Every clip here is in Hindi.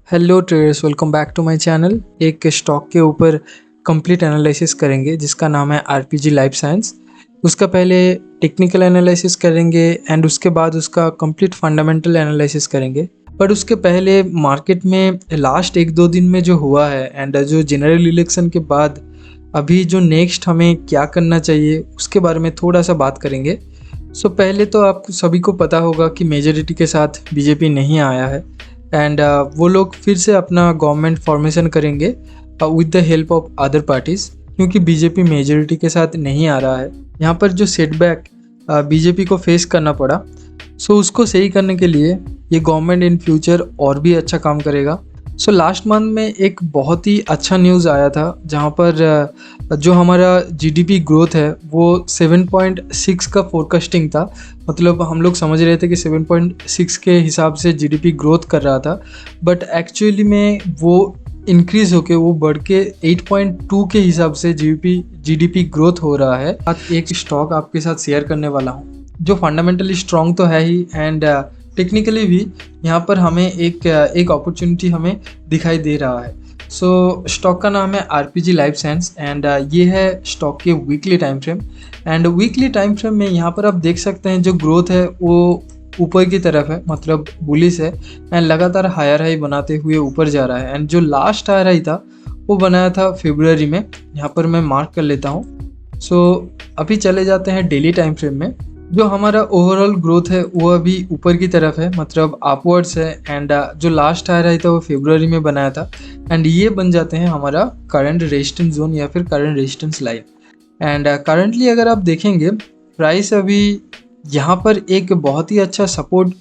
Hello traders, welcome back to my channel. एक स्टॉक के ऊपर कंप्लीट एनालिसिस करेंगे जिसका नाम है आरपीजी लाइफ साइंस। उसका पहले टेक्निकल एनालिसिस करेंगे एंड उसके बाद उसका कंप्लीट फंडामेंटल एनालिसिस करेंगे। पर उसके पहले मार्केट में लास्ट एक दो दिन में जो हुआ है एंड जो जनरल इलेक्शन के बाद अभी जो नेक्स्ट हमें क्या करना चाहिए उसके बारे में थोड़ा सा बात करेंगे। पहले तो आप सभी को पता होगा कि मेजॉरिटी के साथ बीजेपी नहीं आया है एंड वो लोग फिर से अपना गवर्नमेंट फॉर्मेशन करेंगे with the help of other parties, क्योंकि बीजेपी मेजॉरिटी के साथ नहीं आ रहा है। यहाँ पर जो सेटबैक बीजेपी को फेस करना पड़ा, उसको सही करने के लिए ये गवर्नमेंट इन फ्यूचर और भी अच्छा काम करेगा। लास्ट मंथ में एक बहुत ही अच्छा न्यूज़ आया था जहाँ पर जो हमारा जीडीपी ग्रोथ है वो 7.6 का फोरकास्टिंग था। मतलब हम लोग समझ रहे थे कि 7.6 के हिसाब से जीडीपी ग्रोथ कर रहा था, बट एक्चुअली में वो इंक्रीज़ होके वो बढ़ के 8.2 के हिसाब से जीडीपी ग्रोथ हो रहा है। आज एक स्टॉक आपके साथ शेयर करने वाला हूँ जो फंडामेंटली स्ट्रॉन्ग तो है ही एंड टेक्निकली भी यहाँ पर हमें एक अपॉर्चुनिटी हमें दिखाई दे रहा है। स्टॉक का नाम है आरपीजी लाइफ साइंस एंड ये है स्टॉक के weekly time frame. And weekly time frame में यहाँ पर आप देख सकते हैं जो ग्रोथ है वो ऊपर की तरफ है, मतलब बुलिश है एंड लगातार हायर हाई बनाते हुए ऊपर जा रहा है। एंड जो लास्ट हायर हाई था वो बनाया था फरवरी में, यहाँ पर मैं मार्क कर लेता हूँ। अभी चले जाते हैं डेली टाइम फ्रेम में। जो हमारा ओवरऑल ग्रोथ है वो अभी ऊपर की तरफ है, मतलब अपवर्ड्स है एंड जो लास्ट हायर हाई था वो फरवरी में बनाया था एंड ये बन जाते हैं हमारा करंट रेजिस्टेंस जोन या फिर current resistance line. And currently अगर आप देखेंगे प्राइस अभी यहाँ पर एक बहुत ही अच्छा सपोर्ट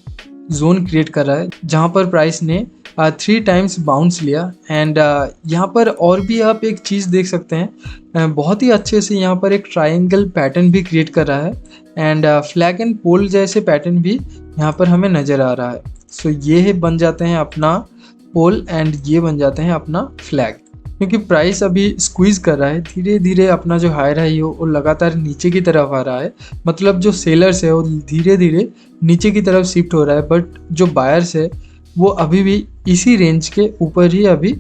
जोन क्रिएट कर रहा है जहाँ पर प्राइस ने 3 टाइम्स बाउंस लिया। एंड यहाँ पर और भी आप एक चीज़ देख सकते हैं, बहुत ही अच्छे से यहाँ पर एक ट्रायंगल पैटर्न भी क्रिएट कर रहा है एंड फ्लैग एंड पोल जैसे पैटर्न भी यहाँ पर हमें नज़र आ रहा है। ये बन जाते हैं अपना पोल एंड ये बन जाते हैं अपना फ्लैग, क्योंकि प्राइस अभी स्क्वीज़ कर रहा है धीरे धीरे। अपना जो हायर हाई हो वो लगातार नीचे की तरफ आ रहा है, मतलब जो सेलर्स है वो धीरे धीरे नीचे की तरफ शिफ्ट हो रहा है, बट जो बायर्स है वो अभी भी इसी रेंज के ऊपर ही अभी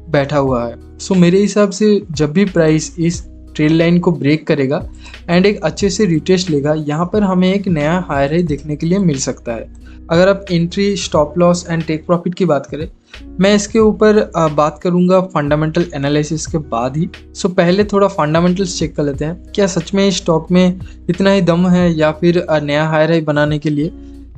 बैठा हुआ है। मेरे हिसाब से जब भी प्राइस इस ट्रेल लाइन को ब्रेक करेगा एंड एक अच्छे से रिटेस्ट लेगा, यहाँ पर हमें एक नया हायर हाई देखने के लिए मिल सकता है। अगर आप entry, stop loss and take profit की बात करें, मैं इसके ऊपर बात करूंगा फंडामेंटल एनालिसिस के बाद ही। पहले थोड़ा फंडामेंटल्स चेक कर लेते हैं, क्या सच में स्टॉक में इतना ही दम है या फिर नया हायर हाई बनाने के लिए।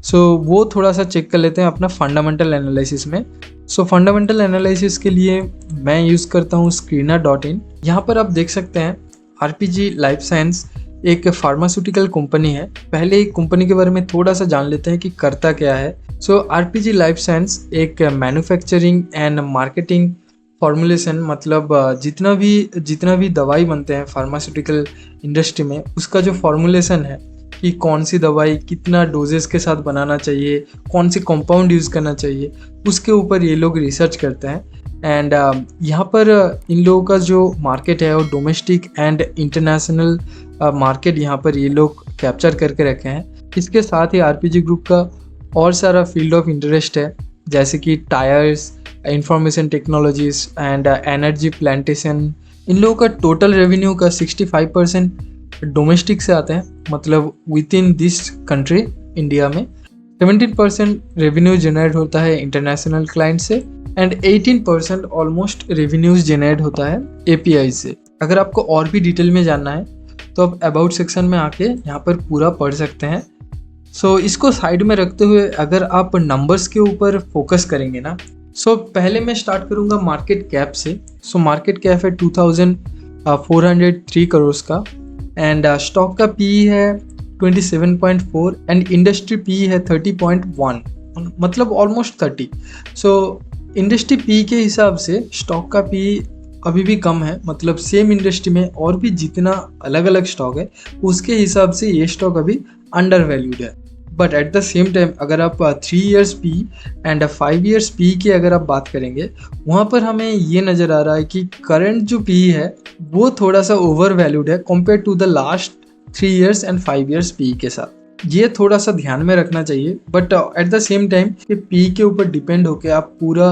वो थोड़ा सा चेक कर लेते हैं अपना फंडामेंटल एनालिसिस में। फंडामेंटल एनालिसिस के लिए मैं यूज़ करता हूँ screener.in। यहाँ पर आप देख सकते हैं आरपीजी लाइफ साइंस एक फार्मास्यूटिकल कंपनी है। पहले एक कंपनी के बारे में थोड़ा सा जान लेते हैं कि करता क्या है। आरपीजी लाइफ साइंस एक मैन्युफैक्चरिंग एंड मार्केटिंग फॉर्मुलेशन, मतलब जितना भी दवाई बनते हैं फार्मास्यूटिकल इंडस्ट्री में उसका जो फॉर्मुलेशन है कि कौन सी दवाई कितना डोजेस के साथ बनाना चाहिए, कौन सी कंपाउंड यूज़ करना चाहिए, उसके ऊपर ये लोग रिसर्च करते हैं। एंड यहाँ पर इन लोगों का जो मार्केट है वो डोमेस्टिक एंड इंटरनेशनल मार्केट यहाँ पर ये लोग कैप्चर करके रखे हैं। इसके साथ ही आरपीजी ग्रुप का और सारा फील्ड ऑफ इंटरेस्ट है, जैसे कि tyres, information technologies and energy plantation. इन लोगों का टोटल रेवेन्यू का 65% डोमेस्टिक से आते हैं, मतलब with in this country India में। 17% रेवेन्यू जनरेट होता है इंटरनेशनल क्लाइंट से एंड 18% ऑलमोस्ट रेवेन्यूज जनरेट होता है एपीआई से। अगर आपको और भी डिटेल में जानना है तो आप अबाउट सेक्शन में आके यहाँ पर पूरा पढ़ सकते हैं। इसको साइड में रखते हुए अगर आप नंबर्स के ऊपर फोकस करेंगे ना, पहले मैं स्टार्ट करूँगा मार्केट कैप से। मार्केट कैप है 2403 करोड़ का एंड स्टॉक का पी है 27.4 एंड इंडस्ट्री पी है 30.1, मतलब ऑलमोस्ट 30। इंडस्ट्री पी के हिसाब से स्टॉक का पी अभी भी कम है, मतलब सेम इंडस्ट्री में और भी जितना अलग अलग स्टॉक है उसके हिसाब से ये स्टॉक अभी अंडर वैल्यूड है। But at the same time अगर आप 3 years P and 5 years P की अगर आप बात करेंगे, वहाँ पर हमें ये नज़र आ रहा है कि करंट जो पी है वो थोड़ा सा ओवर वैल्यूड है compare to the last 3 years and 5 years P के साथ। ये थोड़ा सा ध्यान में रखना चाहिए, but at the same time कि पी के ऊपर डिपेंड होकर आप पूरा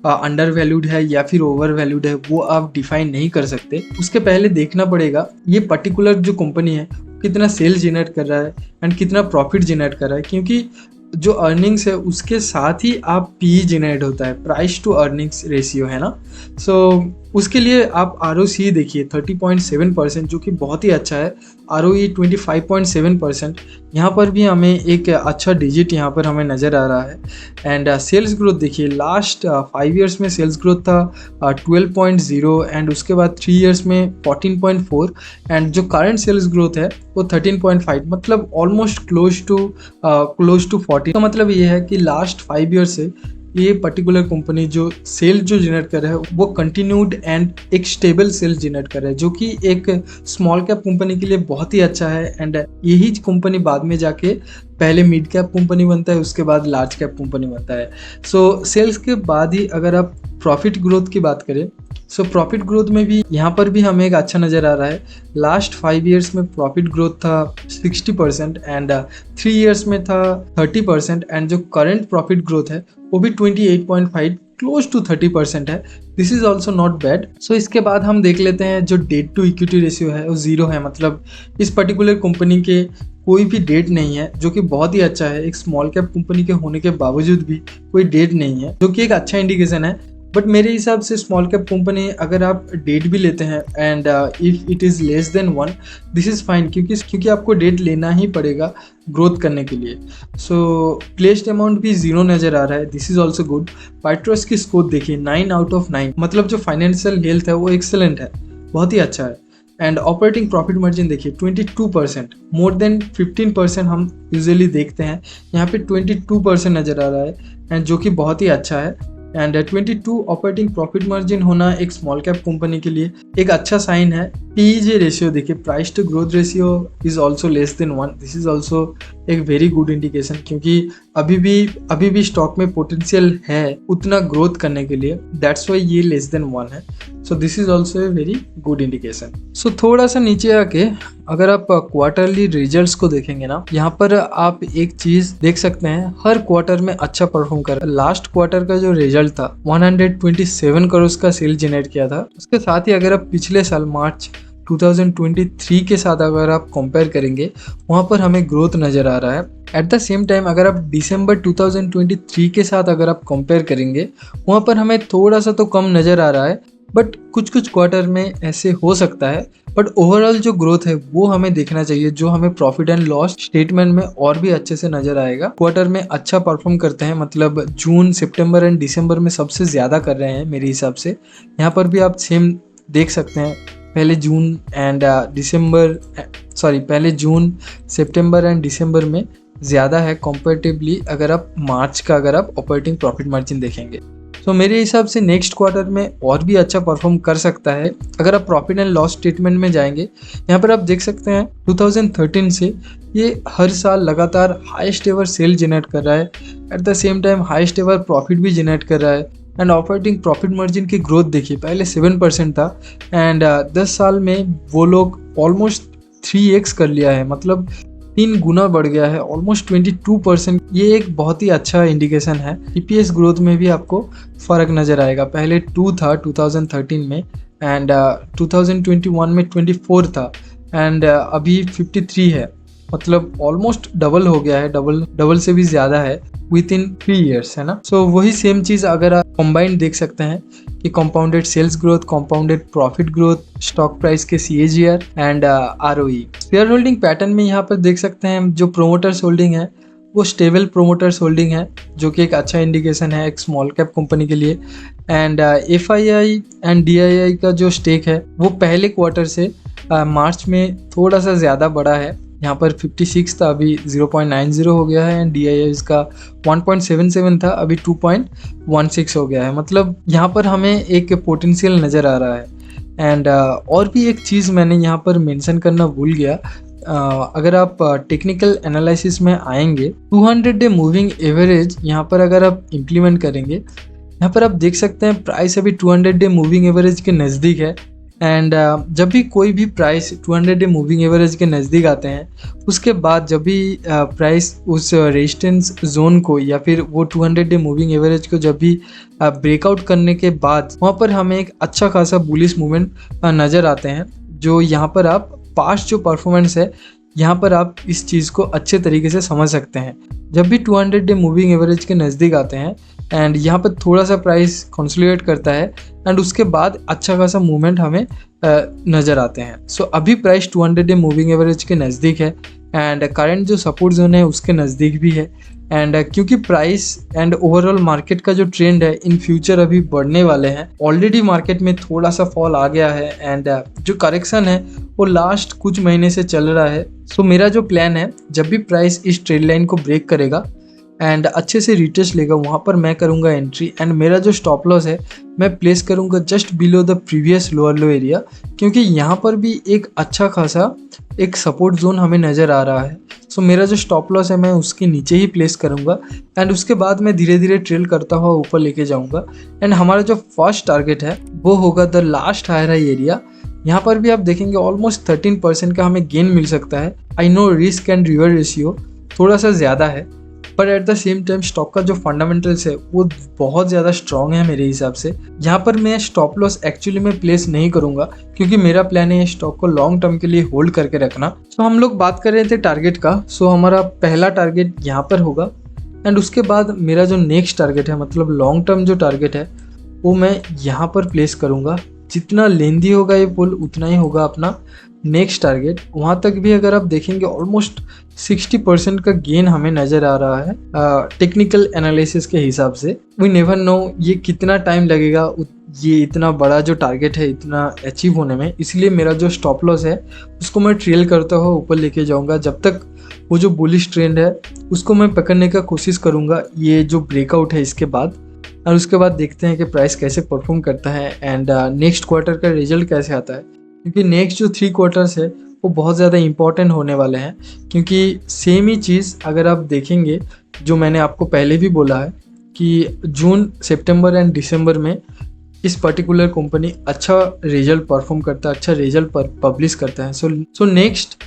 अंडर वैल्यूड है या फिर ओवर वैल्यूड है वो आप डिफाइन नहीं कर सकते। उसके पहले देखना पड़ेगा ये पर्टिकुलर जो कंपनी है कितना सेल जनरेट कर रहा है एंड कितना प्रॉफिट जनरेट कर रहा है, क्योंकि जो अर्निंग्स है उसके साथ ही आप पी जनरेट होता है, प्राइस टू अर्निंग्स रेशियो है ना। सो उसके लिए आप ROC देखिए 30.7% जो कि बहुत ही अच्छा है। ROE 25.7%, यहाँ पर भी हमें एक अच्छा डिजिट यहाँ पर हमें नज़र आ रहा है। एंड सेल्स ग्रोथ देखिए, लास्ट 5 ईयर्स में सेल्स ग्रोथ था 12.0 एंड उसके बाद 3 ईयर्स में 14.4 एंड जो करंट सेल्स ग्रोथ है वो 13.5, मतलब ऑलमोस्ट क्लोज टू 40। तो मतलब ये है कि लास्ट 5 ईयर से ये पर्टिकुलर कंपनी जो सेल जो जनरेट कर रहा है वो कंटिन्यूड एंड एक स्टेबल सेल जनरेट कर रहा है, जो कि एक स्मॉल कैप कंपनी के लिए बहुत ही अच्छा है। एंड यही कंपनी बाद में जाके पहले मिड कैप कंपनी बनता है, उसके बाद लार्ज कैप कंपनी बनता है। सो सेल्स के बाद ही अगर आप प्रॉफिट ग्रोथ की बात करें, सो प्रॉफिट ग्रोथ में भी यहाँ पर भी हमें एक अच्छा नज़र आ रहा है। लास्ट 5 ईयर्स में प्रॉफिट ग्रोथ था 60% एंड 3 ईयर्स में था 30% एंड जो करंट प्रॉफिट ग्रोथ है वो भी 28.5 क्लोज टू 30% है। This is also not bad. So इसके बाद हम देख लेते हैं जो डेट टू इक्विटी रेशियो है वो 0 है, मतलब इस पर्टिकुलर कंपनी के कोई भी डेट नहीं है, जो कि बहुत ही अच्छा है। एक स्मॉल कैप कंपनी के होने के बावजूद भी कोई डेट नहीं है, जो कि एक अच्छा इंडिकेशन है। बट मेरे हिसाब से स्मॉल कैप कंपनी अगर आप डेट भी लेते हैं and if it is less than 1 this is fine, क्योंकि आपको डेट लेना ही पड़ेगा ग्रोथ करने के लिए। सो प्लेस्ड अमाउंट भी 0 नज़र आ रहा है, दिस इज़ ऑल्सो गुड। पाइट्रस की स्कोर देखिए 9 आउट ऑफ 9, मतलब जो फाइनेंशियल हेल्थ है वो एक्सेलेंट है, बहुत ही अच्छा है। एंड ऑपरेटिंग प्रॉफिट मार्जिन देखिए 22%, मोर देन 15% हम यूजुअली देखते हैं, यहाँ पे 22% नज़र आ रहा है एंड जो कि बहुत ही अच्छा है। एंड 22 ऑपरेटिंग प्रॉफिट मार्जिन होना एक स्मॉल कैप कंपनी के लिए एक अच्छा साइन है। PEG रेशियो देखिए, price to growth ratio is also less than 1, this is also एक वेरी गुड इंडिकेशन, क्योंकि अभी भी स्टॉक में पोटेंशियल है उतना ग्रोथ करने के लिए, दैट्स वाई ये लेस देन 1 है। So this is also a very good indication. So थोड़ा सा नीचे आके अगर आप क्वार्टरली रिजल्ट्स को देखेंगे ना, यहाँ पर आप एक चीज देख सकते हैं, हर क्वार्टर में अच्छा परफॉर्म कर। लास्ट क्वार्टर का जो रिजल्ट था 127 करोड़ का सेल जनरेट किया था। उसके साथ ही अगर आप पिछले साल मार्च 2023 के साथ अगर आप कंपेयर करेंगे, वहाँ पर हमें ग्रोथ नज़र आ रहा है। एट द सेम टाइम अगर आप दिसंबर 2023 के साथ अगर आप कंपेयर करेंगे, वहाँ पर हमें थोड़ा सा तो कम नज़र आ रहा है, बट कुछ क्वार्टर में ऐसे हो सकता है। बट ओवरऑल जो ग्रोथ है वो हमें देखना चाहिए, जो हमें प्रॉफिट एंड लॉस स्टेटमेंट में और भी अच्छे से नजर आएगा। क्वार्टर में अच्छा परफॉर्म करते हैं, मतलब जून, सितंबर एंड दिसंबर में सबसे ज़्यादा कर रहे हैं मेरे हिसाब से। यहाँ पर भी आप सेम देख सकते हैं, पहले जून, सितंबर एंड दिसंबर में ज़्यादा है कंपैरेटिवली अगर आप मार्च का अगर आप ऑपरेटिंग प्रॉफिट मार्जिन देखेंगे। तो मेरे हिसाब से नेक्स्ट क्वार्टर में और भी अच्छा परफॉर्म कर सकता है। अगर आप प्रॉफिट एंड लॉस स्टेटमेंट में जाएंगे, यहाँ पर आप देख सकते हैं 2013 से ये हर साल लगातार हाईएस्ट एवर सेल जनरेट कर रहा है, eight the same time highest ever profit भी जनरेट कर रहा है। एंड ऑपरेटिंग प्रॉफिट मार्जिन की ग्रोथ देखिए, पहले 7% था एंड 10 साल में वो लोग ऑलमोस्ट 3x कर लिया है, मतलब 3 गुना बढ़ गया है, ऑलमोस्ट 22%। ये एक बहुत ही अच्छा इंडिकेशन है। EPS ग्रोथ में भी आपको फ़र्क नज़र आएगा, पहले 2 था 2013 में एंड 2021 में 24 था एंड अभी 53 है, मतलब ऑलमोस्ट डबल हो गया है, डबल से भी ज़्यादा है विद इन 3 ईयर्स, है ना। सो वही सेम चीज़ अगर आप कंबाइंड देख सकते हैं कि compounded sales growth, compounded profit growth, stock price के CAGR and ROE। Shareholding pattern में यहाँ पर देख सकते हैं जो प्रोमोटर्स होल्डिंग है वो स्टेबल प्रोमोटर्स होल्डिंग है, जो कि एक अच्छा इंडिकेशन है एक स्मॉल कैप कंपनी के लिए। एंड FII एंड DII का जो स्टेक है वो पहले क्वार्टर से मार्च में थोड़ा सा ज़्यादा बढ़ा है, यहाँ पर 56 था, अभी 0.90 हो गया है एंड DII इसका 1.77 था, अभी 2.16 हो गया है, मतलब यहाँ पर हमें एक पोटेंशियल नज़र आ रहा है। एंड और भी एक चीज़ मैंने यहाँ पर मेंशन करना भूल गया, अगर आप टेक्निकल एनालिसिस में आएंगे, 200 डे मूविंग एवरेज यहाँ पर अगर आप इम्प्लीमेंट करेंगे, यहाँ पर आप देख सकते हैं प्राइस अभी 200 डे मूविंग एवरेज के नज़दीक है एंड जब भी कोई भी प्राइस 200 डे मूविंग एवरेज के नज़दीक आते हैं, उसके बाद जब भी प्राइस उस रेजिस्टेंस जोन को या फिर वो 200 डे मूविंग एवरेज को जब भी ब्रेकआउट करने के बाद वहाँ पर हमें एक अच्छा खासा बुलिश मूवमेंट नज़र आते हैं, जो यहाँ पर आप पास्ट जो परफॉर्मेंस है यहाँ पर आप इस चीज़ को अच्छे तरीके से समझ सकते हैं। जब भी 200 डे मूविंग एवरेज के नज़दीक आते हैं एंड यहाँ पर थोड़ा सा प्राइस कंसोलिडेट करता है एंड उसके बाद अच्छा खासा मूवमेंट हमें नज़र आते हैं। सो अभी प्राइस 200 डे मूविंग एवरेज के नज़दीक है एंड करंट जो सपोर्ट जोन है उसके नज़दीक भी है। एंड क्योंकि प्राइस एंड ओवरऑल मार्केट का जो ट्रेंड है इन फ्यूचर अभी बढ़ने वाले हैं, ऑलरेडी मार्केट में थोड़ा सा फॉल आ गया है एंड जो करेक्शन है वो लास्ट कुछ महीने से चल रहा है। सो मेरा जो प्लान है, जब भी प्राइस इस ट्रेंड लाइन को ब्रेक करेगा एंड अच्छे से रिटेस्ट लेगा, वहाँ पर मैं करूँगा एंट्री एंड मेरा जो स्टॉप लॉस है मैं प्लेस करूँगा just below the previous lower low area, क्योंकि यहाँ पर भी एक अच्छा खासा एक सपोर्ट जोन हमें नज़र आ रहा है। सो मेरा जो स्टॉप लॉस है मैं उसके नीचे ही प्लेस करूँगा एंड उसके बाद मैं धीरे धीरे ट्रेल करता हुआ ऊपर लेके जाऊँगा एंड हमारा जो फर्स्ट टारगेट है वो होगा the last higher high area. यहाँ पर भी आप देखेंगे ऑलमोस्ट 13% का हमें गेन मिल सकता है। I know risk and reward ratio थोड़ा सा ज़्यादा है, पर eight the same time stock का जो फंडामेंटल्स है वो बहुत ज़्यादा स्ट्रॉन्ग है मेरे हिसाब से। यहाँ पर मैं स्टॉप लॉस एक्चुअली में प्लेस नहीं करूँगा, क्योंकि मेरा प्लान है स्टॉक को लॉन्ग टर्म के लिए होल्ड करके रखना। सो हम लोग बात कर रहे थे टारगेट का। सो हमारा पहला टारगेट यहाँ पर होगा एंड उसके बाद मेरा जो नेक्स्ट टारगेट है, मतलब लॉन्ग टर्म जो टारगेट है, वो मैं यहाँ पर प्लेस करूँगा। जितना लेंदी होगा ये पुल उतना ही होगा अपना नेक्स्ट टारगेट। वहाँ तक भी अगर आप देखेंगे ऑलमोस्ट 60% का गेन हमें नज़र आ रहा है टेक्निकल एनालिसिस के हिसाब से। वी नेवर नो ये कितना टाइम लगेगा ये इतना बड़ा जो टारगेट है इतना अचीव होने में, इसलिए मेरा जो स्टॉप लॉस है उसको मैं ट्रेल करता हुआ ऊपर लेके जाऊँगा। जब तक वो जो बुलिश ट्रेंड है उसको मैं पकड़ने का कोशिश करूँगा ये जो ब्रेकआउट है इसके बाद, और उसके बाद देखते हैं कि प्राइस कैसे परफॉर्म करता है एंड नेक्स्ट क्वार्टर का रिजल्ट कैसे आता है, क्योंकि नेक्स्ट जो 3 क्वार्टर्स है वो बहुत ज़्यादा इंपॉर्टेंट होने वाले हैं। क्योंकि सेम ही चीज़ अगर आप देखेंगे जो मैंने आपको पहले भी बोला है कि जून, सितंबर एंड दिसंबर में इस पर्टिकुलर कंपनी अच्छा रिजल्ट परफॉर्म करता है, अच्छा रिजल्ट पब्लिश करता है। सो नेक्स्ट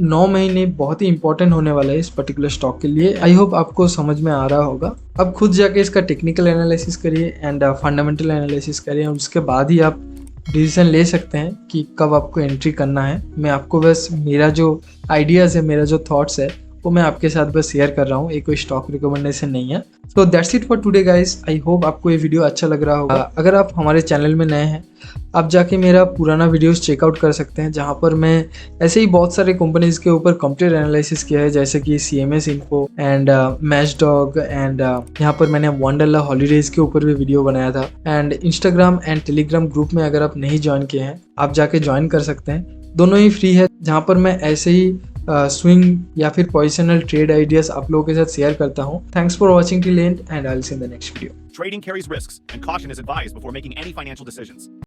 9 महीने बहुत ही इंपॉर्टेंट होने वाला है इस पर्टिकुलर स्टॉक के लिए। आई होप आपको समझ में आ रहा होगा। अब खुद जाके इसका टेक्निकल एनालिसिस करिए एंड फंडामेंटल एनालिसिस करिए, और उसके बाद ही आप डिसीजन ले सकते हैं कि कब आपको एंट्री करना है। मैं आपको बस मेरा जो आइडियाज़ है, मेरा जो थॉट्स है वो मैं आपके साथ बस शेयर कर रहा हूँ, ये कोई स्टॉक रिकमेंडेशन नहीं है। So that's it for today guys. I hope आपको ये वीडियो अच्छा लग रहा होगा। अगर आप हमारे चैनल में नए हैं, आप जाके मेरा पुराना वीडियोस चेकआउट कर सकते हैं, जहाँ पर मैं ऐसे ही बहुत सारे कंपनीज़ के ऊपर कंप्लीट एनालिसिस किया है, जैसे कि CMS इन्फो एंड मैचडॉग एंड यहाँ पर मैंने वंडरला हॉलीडेज़ के ऊपर भी वीडियो बनाया था। And Instagram and Telegram group में अगर आप नहीं ज्वाइन किए हैं आप जाके ज्वाइन कर सकते हैं, दोनों ही फ्री है, जहाँ पर मैं ऐसे ही स्विंग या फिर पोजिशनल ट्रेड आइडियाज आप लोगों के साथ शेयर करता हूँ। Thanks for watching till and I will see in the next video. Trading carries risks, and caution is advised before making any financial decisions.